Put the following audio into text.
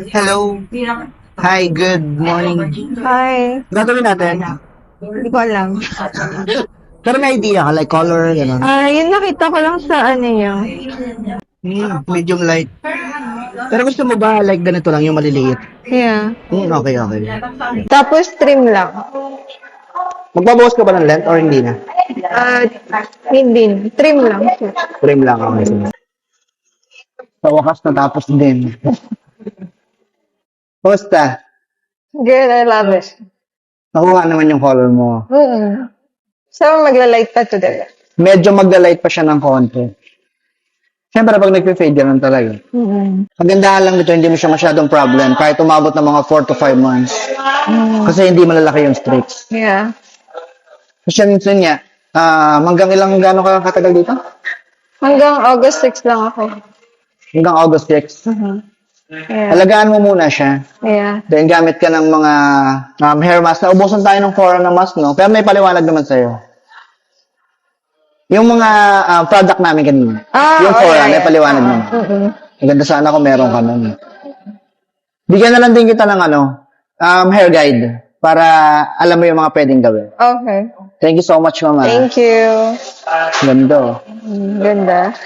Hello. Hi, good morning. Hi. Gagawin natin. Hindi ko alam. Pero may idea ka, like color, gano'n. Yun nakita ko lang sa ano yun. Medium light. Pero gusto mo ba like ganito lang, yung maliliit? Yeah. Okay, okay. Tapos trim lang. Magbabawas ka ba ng length or hindi na? Hindi. Trim lang siya. Trim lang, okay. Sige. Sa wakas natapos din. Basta, Girl, I love it. nakuha naman yung color mo. So, magla-light pa today. Medyo magda-light pa siya ng konti. Siyempre, pag nagpe-fade, ganun talaga. Kagandahan lang nito, hindi mo siya masyadong problem kahit umabot ng mga 4 to 5 months. Kasi hindi malalaki yung streaks. Yeah. Kasi yun nga, hanggang gano'n ka katagal dito? Hanggang August 6 lang ako. Hanggang August 6. Yeah. Alagaan mo muna siya. Yeah. Then gamit ka ng mga hair mask. Naubusan tayo ng 4 na mask, no? Pero may paliwanag naman sa'yo. Yung mga product namin kanina. Yung 4, may paliwanag naman. Maganda sana kung meron ka nun. Bigyan na lang din kita ng hair guide para alam mo yung mga pwedeng gawin. Okay. Thank you so much, Mama. Thank you. Ganda. Ganda.